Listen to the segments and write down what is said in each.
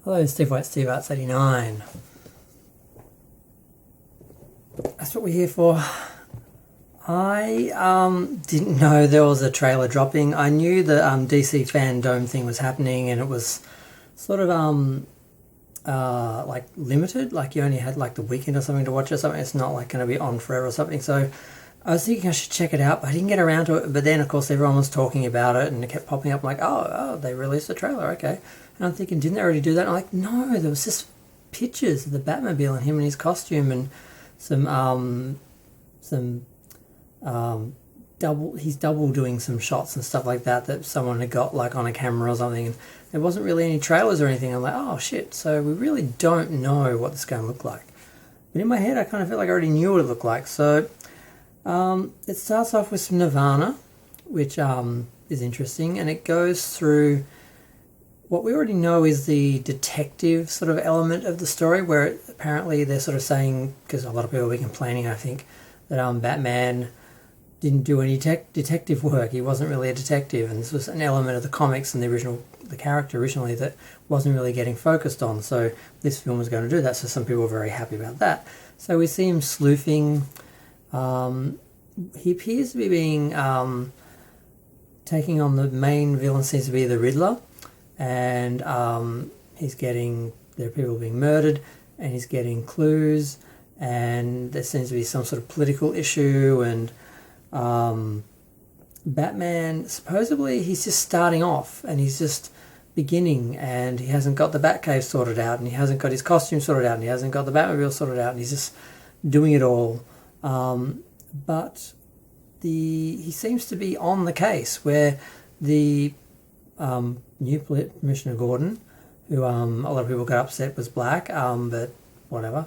Hello, Steve White, Steve Arts 89. That's what we're here for. I didn't know there was a trailer dropping. I knew the DCFanDome thing was happening, and it was sort of like limited. Like you only had like the weekend or something to watch or something. It's not like going to be on forever or something. So I was thinking I should check it out, but I didn't get around to it. But then, of course, everyone was talking about it, and it kept popping up. I'm like, oh, they released a trailer, okay. And I'm thinking, didn't they already do that? And I'm like, no, there was just pictures of the Batmobile and him in his costume and some he's double doing some shots and stuff like that someone had got like on a camera or something, and there wasn't really any trailers or anything. I'm like, oh shit, so we really don't know what it's going to look like. But in my head I kind of felt like I already knew what it looked like. So it starts off with some Nirvana, which is interesting, and it goes through what we already know is the detective sort of element of the story, where apparently they're sort of saying, because a lot of people were complaining, I think, that Batman didn't do any detective work. He wasn't really a detective, and this was an element of the comics and the character originally that wasn't really getting focused on. So this film was going to do that. So some people were very happy about that. So we see him sleuthing. He appears to be being taking on the main villain, seems to be the Riddler, and there are people being murdered, and he's getting clues, and there seems to be some sort of political issue, and Batman, supposedly he's just starting off, and he's just beginning, and he hasn't got the Batcave sorted out, and he hasn't got his costume sorted out, and he hasn't got the Batmobile sorted out, and he's just doing it all. But he seems to be on the case, where the new Commissioner Gordon, who a lot of people got upset was black, but whatever,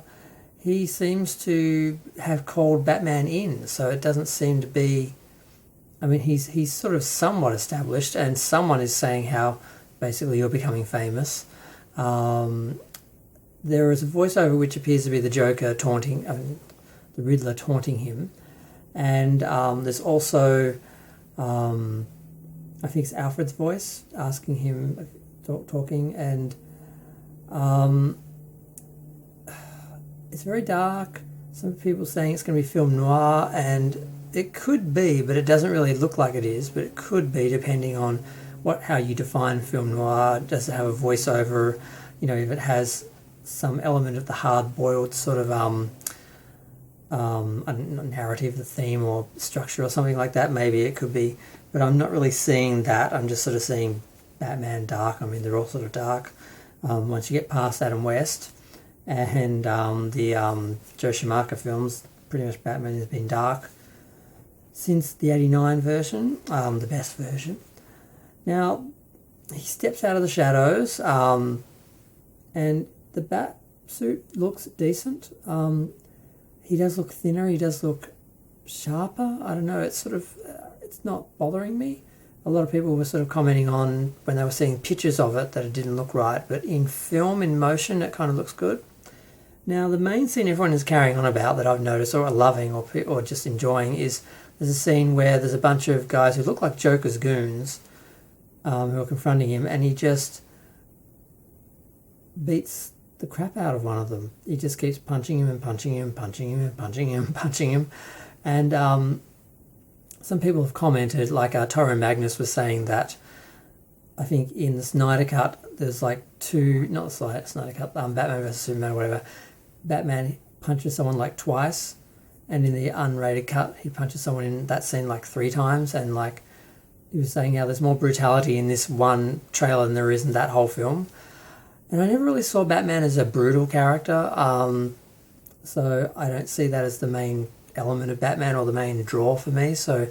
he seems to have called Batman in, so it doesn't seem to be... I mean, he's sort of somewhat established, and someone is saying how basically you're becoming famous. There is a voiceover which appears to be the Joker the Riddler taunting him, and there's also I think it's Alfred's voice asking him, talking, and it's very dark. Some people saying it's going to be film noir, and it could be, but it doesn't really look like it is, but it could be depending on how you define film noir. Does it have a voiceover? You know, if it has some element of the hard-boiled sort of narrative, the theme or structure or something like that, maybe it could be, but I'm not really seeing that. I'm just sort of seeing Batman dark. I mean, they're all sort of dark. Once you get past Adam West and the Joe Schumacher films, pretty much Batman has been dark since the 89 version, the best version. Now, he steps out of the shadows, and the bat suit looks decent. He does look thinner, he does look sharper. I don't know, it's sort of, it's not bothering me. A lot of people were sort of commenting on, when they were seeing pictures of it, that it didn't look right, but in film, in motion, it kind of looks good. Now, the main scene everyone is carrying on about that I've noticed, or are loving, or just enjoying, is there's a scene where there's a bunch of guys who look like Joker's goons, who are confronting him, and he just beats the crap out of one of them. He just keeps punching him and punching him and punching him and punching him and punching him. And some people have commented, like Tyrone Magnus was saying that, I think in the Snyder Cut, there's like not the Snyder Cut, Batman vs Superman or whatever, Batman punches someone like twice, and in the unrated cut, he punches someone in that scene like 3 times, and like he was saying how there's more brutality in this one trailer than there is in that whole film. And I never really saw Batman as a brutal character, so I don't see that as the main element of Batman or the main draw for me, so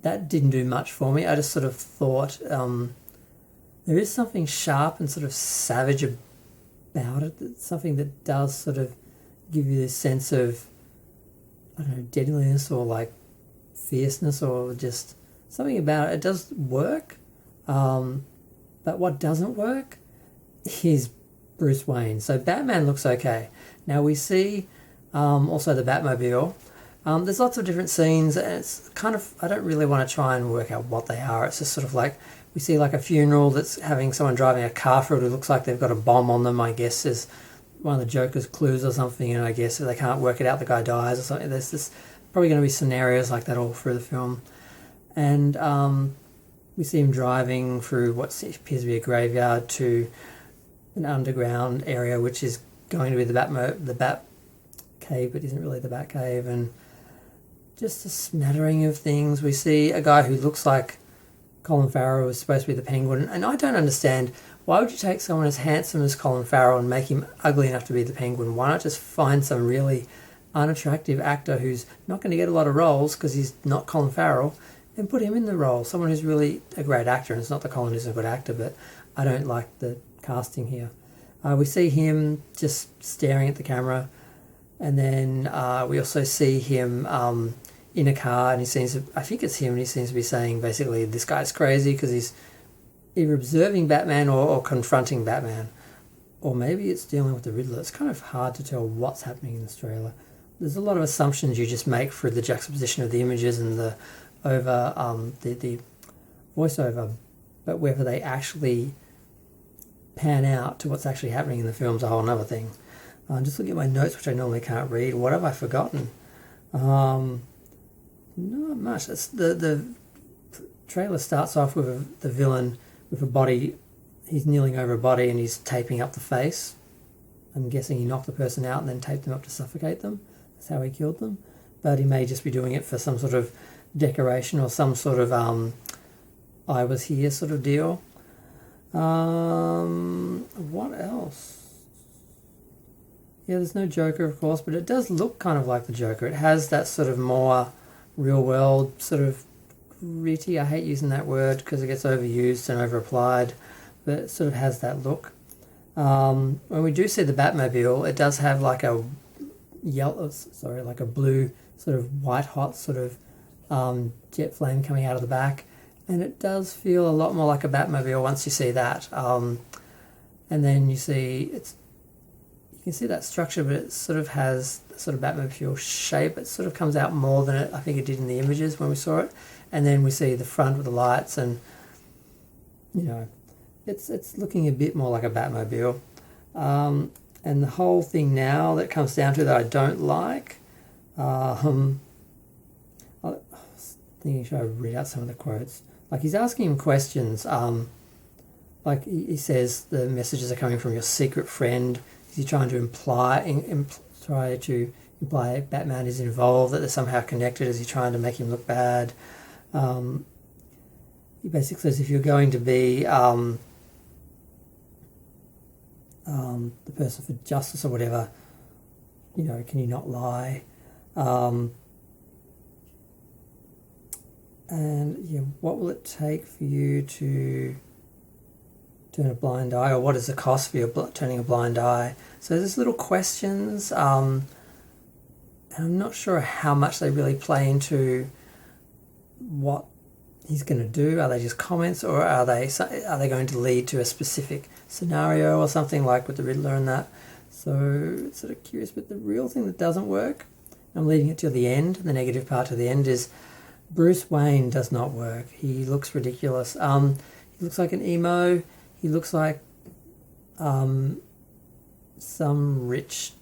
that didn't do much for me. I just sort of thought there is something sharp and sort of savage about it, something that does sort of give you this sense of, I don't know, deadliness or like fierceness, or just something about it. It does work, but what doesn't work is Bruce Wayne. So Batman looks okay. Now we see also the Batmobile. There's lots of different scenes, and it's kind of, I don't really want to try and work out what they are. It's just sort of like We see like a funeral that's having someone driving a car through it who looks like they've got a bomb on them, I guess, is one of the Joker's clues or something, and I guess if they can't work it out, the guy dies or something. There's this probably going to be scenarios like that all through the film. And we see him driving through what appears to be a graveyard to an underground area, which is going to be the Bat cave, but isn't really the Bat cave, and just a smattering of things. We see a guy who looks like Colin Farrell is supposed to be the Penguin, and I don't understand, why would you take someone as handsome as Colin Farrell and make him ugly enough to be the Penguin? Why not just find some really unattractive actor who's not going to get a lot of roles because he's not Colin Farrell, and put him in the role? Someone who's really a great actor, and it's not that Colin isn't a good actor, but I don't like the casting here. We see him just staring at the camera, and then we also see him in a car, and I think it's him, and he seems to be saying basically this guy's crazy because he's either observing Batman or confronting Batman, or maybe it's dealing with the Riddler. It's kind of hard to tell what's happening in this trailer. There's a lot of assumptions you just make through the juxtaposition of the images and the voiceover, but whether they actually pan out to what's actually happening in the film's a whole other thing. Just looking at my notes, which I normally can't read. What have I forgotten? Not much. The trailer starts off with the villain with a body. He's kneeling over a body and he's taping up the face. I'm guessing he knocked the person out and then taped them up to suffocate them. That's how he killed them. But he may just be doing it for some sort of decoration or some sort of I was here sort of deal. What else? Yeah, there's no Joker, of course, but it does look kind of like the Joker. It has that sort of more real world, sort of gritty. I hate using that word because it gets overused and over-applied, but it sort of has that look. When we do see the Batmobile, it does have like a like a blue sort of white hot sort of jet flame coming out of the back, and it does feel a lot more like a Batmobile once you see that. And then you can see that structure, but it sort of has sort of Batmobile shape. It sort of comes out more than I think it did in the images when we saw it. And then we see the front with the lights, and it's looking a bit more like a Batmobile. And the whole thing now that comes down to that I don't like. I was thinking, should I read out some of the quotes? Like, he's asking him questions. Like he says, the messages are coming from your secret friend. Is he trying to imply Batman is involved, that they're somehow connected? Is he trying to make him look bad? He basically says, if you're going to be the person for justice or whatever, can you not lie? And what will it take for you to turn a blind eye, or what is the cost for you turning a blind eye? So there's little questions, and I'm not sure how much they really play into what he's going to do. Are they just comments, or are they going to lead to a specific scenario or something like with the Riddler and that? So it's sort of curious. But the real thing that doesn't work, I'm leading it to the end, the negative part to the end, is Bruce Wayne does not work. He looks ridiculous. He looks like an emo. He looks like some rich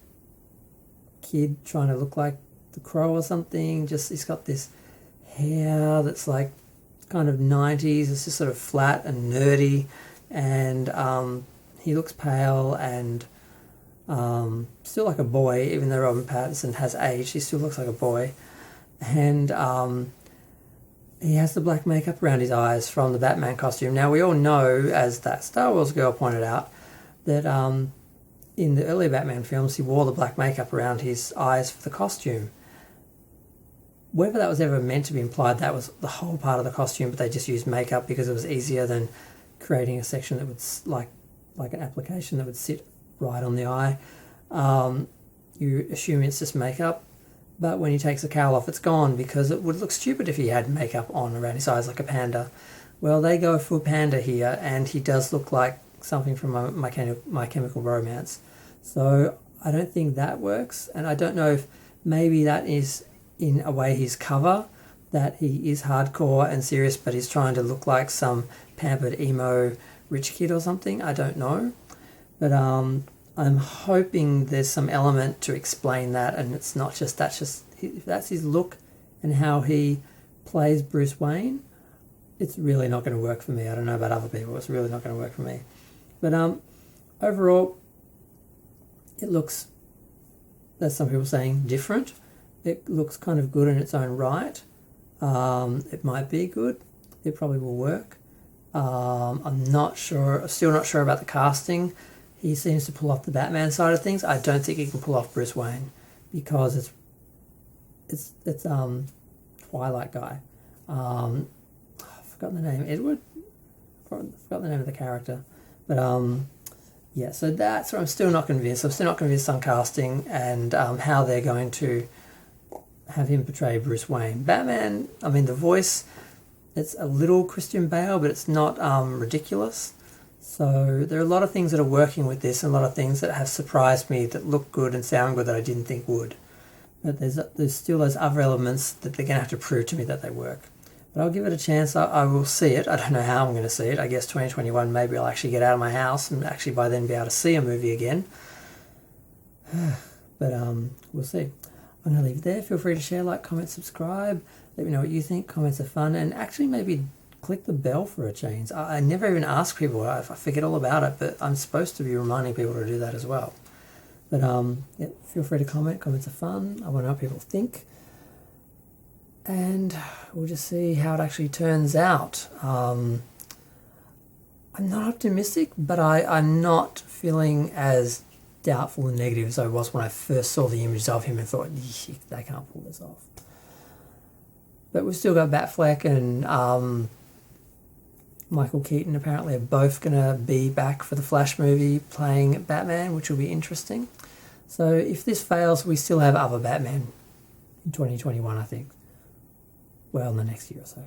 kid trying to look like the Crow or something. Just, he's got this hair that's like kind of 90s. It's just sort of flat and nerdy, and he looks pale and still like a boy, even though Robert Pattinson has aged. He still looks like a boy, and he has the black makeup around his eyes from the Batman costume. Now, we all know, as that Star Wars girl pointed out, that in the earlier Batman films, he wore the black makeup around his eyes for the costume. Whether that was ever meant to be implied, that was the whole part of the costume, but they just used makeup because it was easier than creating a section that would, like an application that would sit right on the eye. You assume it's just makeup, but when he takes the cowl off, it's gone, because it would look stupid if he had makeup on around his eyes like a panda. Well, they go full panda here, and he does look like something from My Chemical Romance. So I don't think that works, and I don't know if maybe that is in a way his cover, that he is hardcore and serious, but he's trying to look like some pampered emo rich kid or something. I don't know. But I'm hoping there's some element to explain that, and it's not just if that's his look and how he plays Bruce Wayne, it's really not going to work for me. I don't know about other people. It's really not going to work for me. But overall, it looks, there's some people saying different. It looks kind of good in its own right. It might be good. It probably will work. I'm not sure, still not sure about the casting. He seems to pull off the Batman side of things. I don't think he can pull off Bruce Wayne because it's Twilight guy. I've forgotten the name. Edward? Forgot the name of the character. But yeah, so that's where I'm still not convinced. I'm still not convinced on casting and how they're going to have him portray Bruce Wayne. Batman, I mean, the voice, it's a little Christian Bale, but it's not ridiculous. So there are a lot of things that are working with this and a lot of things that have surprised me that look good and sound good that I didn't think would. But there's still those other elements that they're going to have to prove to me that they work. But I'll give it a chance. I will see it. I don't know how I'm going to see it. I guess 2021, maybe I'll actually get out of my house and actually by then be able to see a movie again. But we'll see. I'm going to leave it there. Feel free to share, like, comment, subscribe. Let me know what you think. Comments are fun. And actually maybe click the bell for a change. I never even ask people. I forget all about it. But I'm supposed to be reminding people to do that as well. But yeah, feel free to comment. Comments are fun. I want to know what people think. And we'll just see how it actually turns out. I'm not optimistic, but I'm not feeling as doubtful and negative as I was when I first saw the images of him and thought, they can't pull this off. But we've still got Batfleck and Michael Keaton apparently are both going to be back for the Flash movie playing Batman, which will be interesting. So if this fails, we still have other Batman in 2021, I think. Well, in the next year or so.